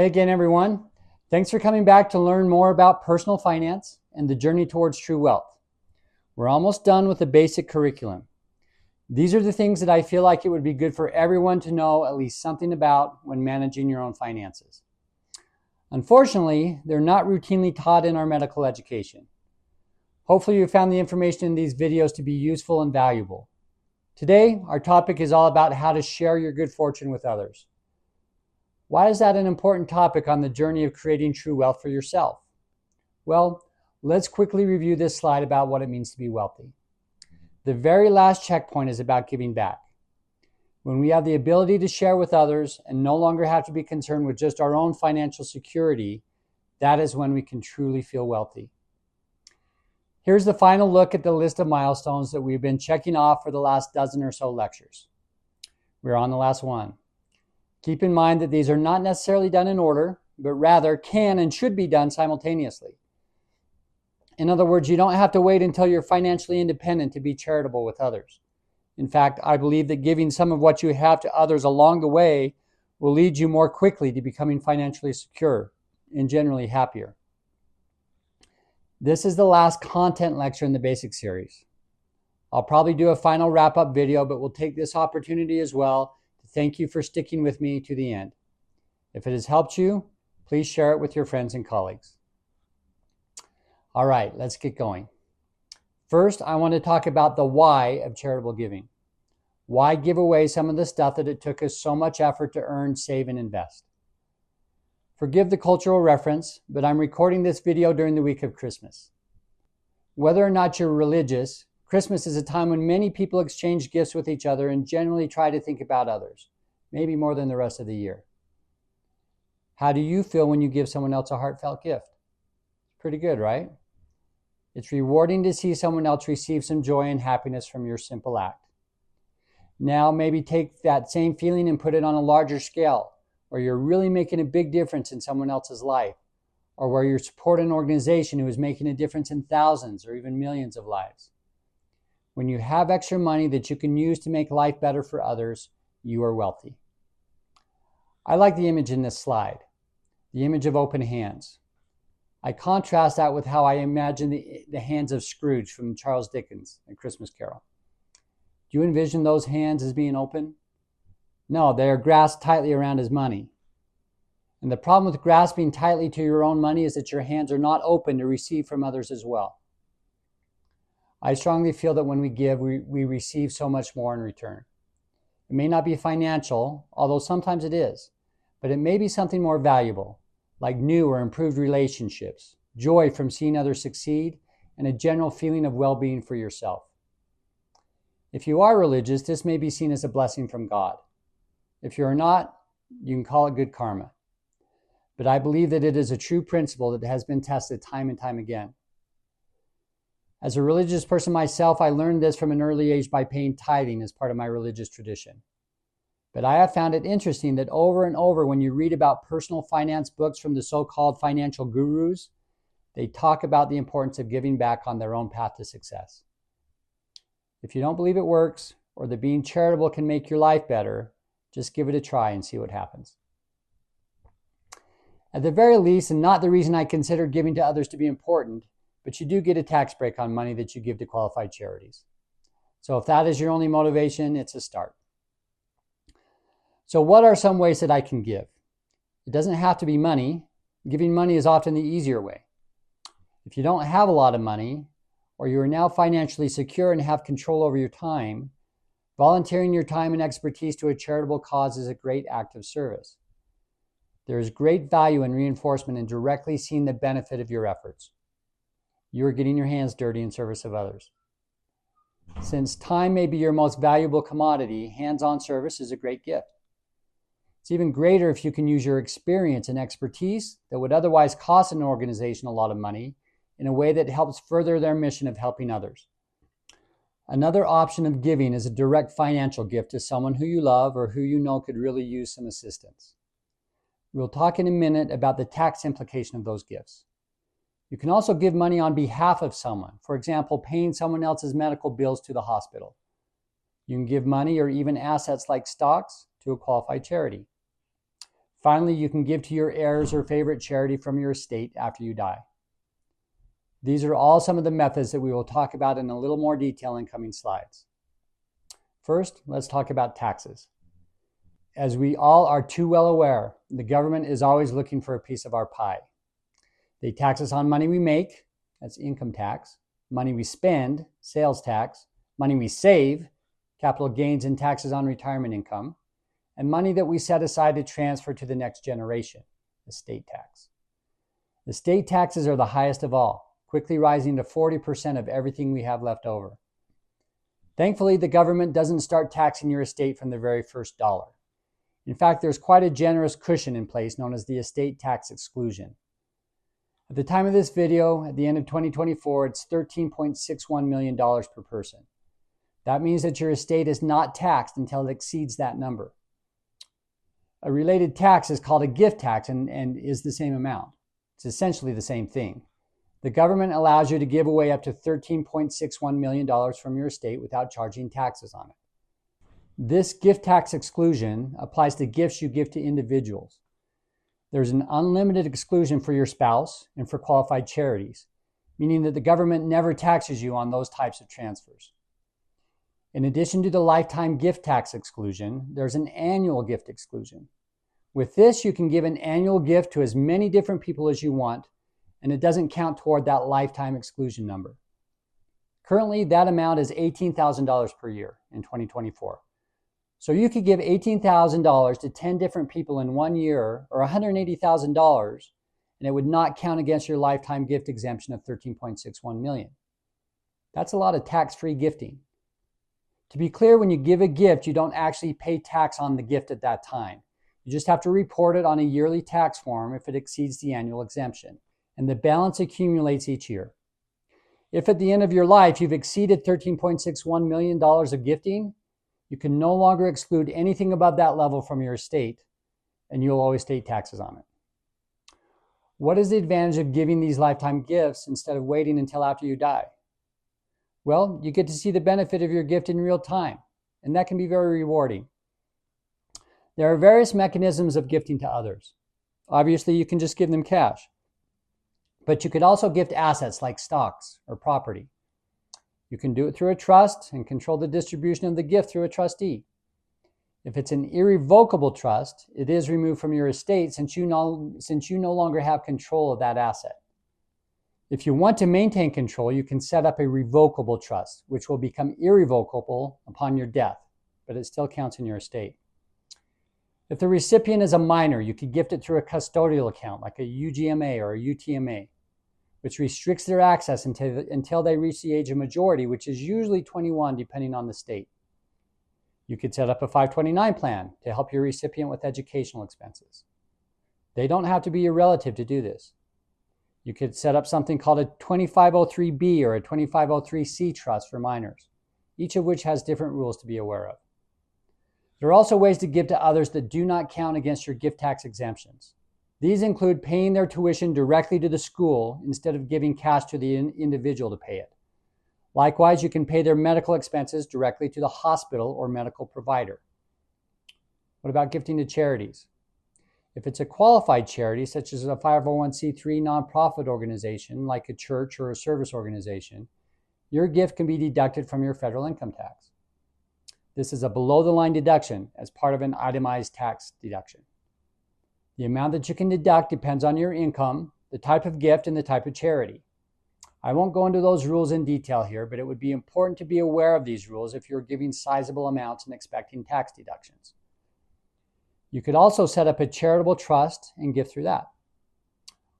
Hey again, everyone. Thanks for coming back to learn more about personal finance and the journey towards true wealth. We're almost done with the basic curriculum. These are the things that I feel like it would be good for everyone to know at least something about when managing your own finances. Unfortunately, they're not routinely taught in our medical education. Hopefully you found the information in these videos to be useful and valuable. Today, our topic is all about how to share your good fortune with others. Why is that an important topic on the journey of creating true wealth for yourself? Well, let's quickly review this slide about what it means to be wealthy. The very last checkpoint is about giving back. When we have the ability to share with others and no longer have to be concerned with just our own financial security, that is when we can truly feel wealthy. Here's the final look at the list of milestones that we've been checking off for the last dozen or so lectures. We're on the last one. Keep in mind that these are not necessarily done in order, but rather can and should be done simultaneously. In other words, you don't have to wait until you're financially independent to be charitable with others. In fact, I believe that giving some of what you have to others along the way will lead you more quickly to becoming financially secure and generally happier. This is the last content lecture in the basic series. I'll probably do a final wrap-up video, but we'll take this opportunity as well to thank you for sticking with me to the end. If it has helped you, please share it with your friends and colleagues. All right, let's get going. First, I want to talk about the why of charitable giving. Why give away some of the stuff that it took us so much effort to earn, save, and invest? Forgive the cultural reference, but I'm recording this video during the week of Christmas. Whether or not you're religious, Christmas is a time when many people exchange gifts with each other and generally try to think about others, maybe more than the rest of the year. How do you feel when you give someone else a heartfelt gift? Pretty good, right? It's rewarding to see someone else receive some joy and happiness from your simple act. Now maybe take that same feeling and put it on a larger scale, where you're really making a big difference in someone else's life, or where you support an organization who is making a difference in thousands or even millions of lives. When you have extra money that you can use to make life better for others, you are wealthy. I like the image in this slide, the image of open hands. I contrast that with how I imagine the hands of Scrooge from Charles Dickens' A Christmas Carol. Do you envision those hands as being open? No, they are grasped tightly around his money. And the problem with grasping tightly to your own money is that your hands are not open to receive from others as well. I strongly feel that when we give, we receive so much more in return. It may not be financial, although sometimes it is, but it may be something more valuable, like new or improved relationships, joy from seeing others succeed, and a general feeling of well-being for yourself. If you are religious, this may be seen as a blessing from God. If you are not, you can call it good karma. But I believe that it is a true principle that has been tested time and time again. As a religious person myself, I learned this from an early age by paying tithing as part of my religious tradition. But I have found it interesting that over and over when you read about personal finance books from the so-called financial gurus, they talk about the importance of giving back on their own path to success. If you don't believe it works, or that being charitable can make your life better, just give it a try and see what happens. At the very least, and not the reason I consider giving to others to be important, but you do get a tax break on money that you give to qualified charities. So if that is your only motivation, it's a start. So what are some ways that I can give? It doesn't have to be money. Giving money is often the easier way. If you don't have a lot of money, or you are now financially secure and have control over your time, volunteering your time and expertise to a charitable cause is a great act of service. There is great value and reinforcement in directly seeing the benefit of your efforts. You are getting your hands dirty in service of others. Since time may be your most valuable commodity, hands-on service is a great gift. It's even greater if you can use your experience and expertise that would otherwise cost an organization a lot of money in a way that helps further their mission of helping others. Another option of giving is a direct financial gift to someone who you love or who you know could really use some assistance. We'll talk in a minute about the tax implication of those gifts. You can also give money on behalf of someone, for example, paying someone else's medical bills to the hospital. You can give money or even assets like stocks to a qualified charity. Finally, you can give to your heirs or favorite charity from your estate after you die. These are all some of the methods that we will talk about in a little more detail in coming slides. First, let's talk about taxes. As we all are too well aware, the government is always looking for a piece of our pie. They tax us on money we make, that's income tax, money we spend, sales tax, money we save, capital gains and taxes on retirement income, and money that we set aside to transfer to the next generation, estate tax. Estate taxes are the highest of all, quickly rising to 40% of everything we have left over. Thankfully, the government doesn't start taxing your estate from the very first dollar. In fact, there's quite a generous cushion in place known as the estate tax exclusion. At the time of this video, at the end of 2024, it's $13.61 million per person. That means that your estate is not taxed until it exceeds that number. A related tax is called a gift tax and is the same amount. It's essentially the same thing. The government allows you to give away up to $13.61 million from your estate without charging taxes on it. This gift tax exclusion applies to gifts you give to individuals. There's an unlimited exclusion for your spouse and for qualified charities, meaning that the government never taxes you on those types of transfers. In addition to the lifetime gift tax exclusion, there's an annual gift exclusion. With this, you can give an annual gift to as many different people as you want, and it doesn't count toward that lifetime exclusion number. Currently, that amount is $18,000 per year in 2024. So you could give $18,000 to 10 different people in 1 year, or $180,000, and it would not count against your lifetime gift exemption of $13.61 million. That's a lot of tax-free gifting. To be clear, when you give a gift, you don't actually pay tax on the gift at that time. You just have to report it on a yearly tax form if it exceeds the annual exemption, and the balance accumulates each year. If at the end of your life you've exceeded $13.61 million of gifting, you can no longer exclude anything above that level from your estate, and you'll always pay taxes on it. What is the advantage of giving these lifetime gifts instead of waiting until after you die? Well, you get to see the benefit of your gift in real time, and that can be very rewarding. There are various mechanisms of gifting to others. Obviously, you can just give them cash, but you could also gift assets like stocks or property. You can do it through a trust and control the distribution of the gift through a trustee. If it's an irrevocable trust, it is removed from your estate since you no longer have control of that asset. If you want to maintain control, you can set up a revocable trust, which will become irrevocable upon your death, but it still counts in your estate. If the recipient is a minor, you could gift it through a custodial account like a UGMA or a UTMA, which restricts their access until they reach the age of majority, which is usually 21, depending on the state. You could set up a 529 plan to help your recipient with educational expenses. They don't have to be your relative to do this. You could set up something called a 2503B or a 2503C trust for minors, each of which has different rules to be aware of. There are also ways to give to others that do not count against your gift tax exemptions. These include paying their tuition directly to the school instead of giving cash to the individual to pay it. Likewise, you can pay their medical expenses directly to the hospital or medical provider. What about gifting to charities? If it's a qualified charity, such as a 501c3 nonprofit organization like a church or a service organization, your gift can be deducted from your federal income tax. This is a below-the-line deduction as part of an itemized tax deduction. The amount that you can deduct depends on your income, the type of gift, and the type of charity. I won't go into those rules in detail here, but it would be important to be aware of these rules if you're giving sizable amounts and expecting tax deductions. You could also set up a charitable trust and gift through that.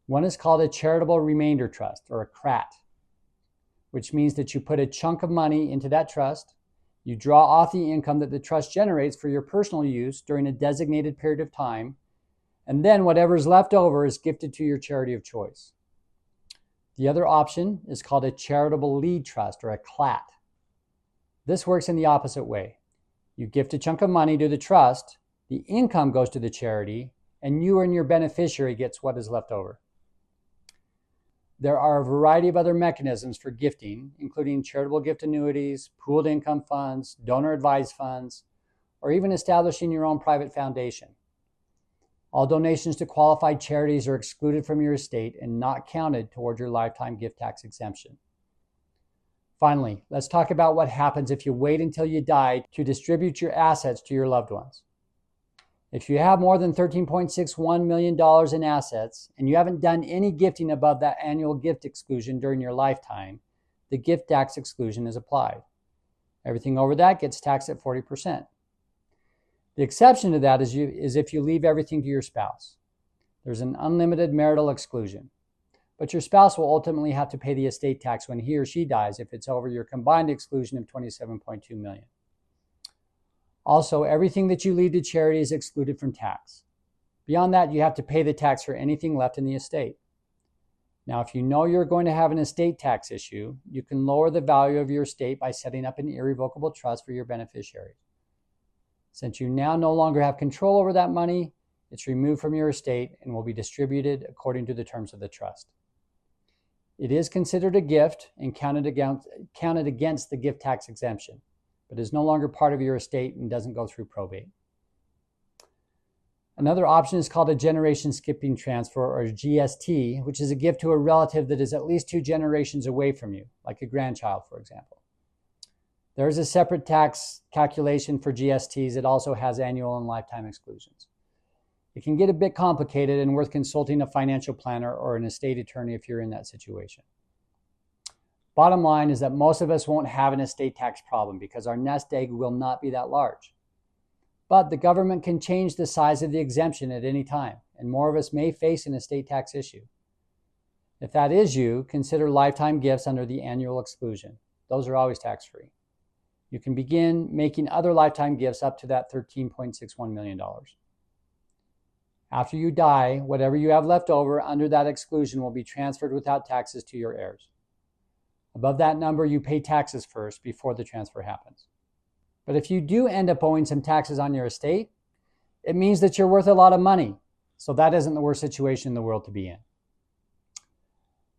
One is called a charitable remainder trust, or a CRAT, which means that you put a chunk of money into that trust, you draw off the income that the trust generates for your personal use during a designated period of time, and then whatever is left over is gifted to your charity of choice. The other option is called a charitable lead trust, or a CLAT. This works in the opposite way. You gift a chunk of money to the trust, the income goes to the charity, and you and your beneficiary gets what is left over. There are a variety of other mechanisms for gifting, including charitable gift annuities, pooled income funds, donor advised funds, or even establishing your own private foundation. All donations to qualified charities are excluded from your estate and not counted toward your lifetime gift tax exemption. Finally, let's talk about what happens if you wait until you die to distribute your assets to your loved ones. If you have more than $13.61 million in assets and you haven't done any gifting above that annual gift exclusion during your lifetime, the gift tax exclusion is applied. Everything over that gets taxed at 40%. The exception to that is if you leave everything to your spouse. There's an unlimited marital exclusion, but your spouse will ultimately have to pay the estate tax when he or she dies if it's over your combined exclusion of $27.2 million. Also, everything that you leave to charity is excluded from tax. Beyond that, you have to pay the tax for anything left in the estate. Now, if you know you're going to have an estate tax issue, you can lower the value of your estate by setting up an irrevocable trust for your beneficiaries. Since you now no longer have control over that money, it's removed from your estate and will be distributed according to the terms of the trust. It is considered a gift and counted against the gift tax exemption, but is no longer part of your estate and doesn't go through probate. Another option is called a generation skipping transfer, or GST, which is a gift to a relative that is at least 2 generations away from you, like a grandchild, for example. There is a separate tax calculation for GSTs. It also has annual and lifetime exclusions. It can get a bit complicated and worth consulting a financial planner or an estate attorney if you're in that situation. Bottom line is that most of us won't have an estate tax problem because our nest egg will not be that large. But the government can change the size of the exemption at any time, and more of us may face an estate tax issue. If that is you, consider lifetime gifts under the annual exclusion. Those are always tax-free. You can begin making other lifetime gifts up to that $13.61 million. After you die, whatever you have left over under that exclusion will be transferred without taxes to your heirs. Above that number, you pay taxes first before the transfer happens. But if you do end up owing some taxes on your estate, it means that you're worth a lot of money. So that isn't the worst situation in the world to be in.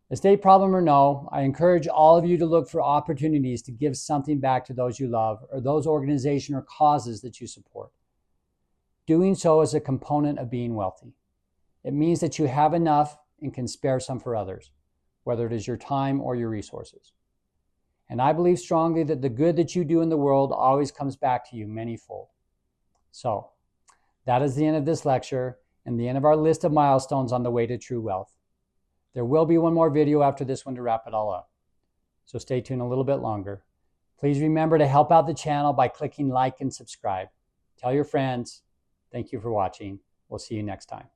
Estate problem or no, I encourage all of you to look for opportunities to give something back to those you love or those organizations or causes that you support. Doing so is a component of being wealthy. It means that you have enough and can spare some for others, whether it is your time or your resources. And I believe strongly that the good that you do in the world always comes back to you manyfold. So, that is the end of this lecture and the end of our list of milestones on the way to true wealth. There will be one more video after this one to wrap it all up. So stay tuned a little bit longer. Please remember to help out the channel by clicking like and subscribe. Tell your friends. Thank you for watching. We'll see you next time.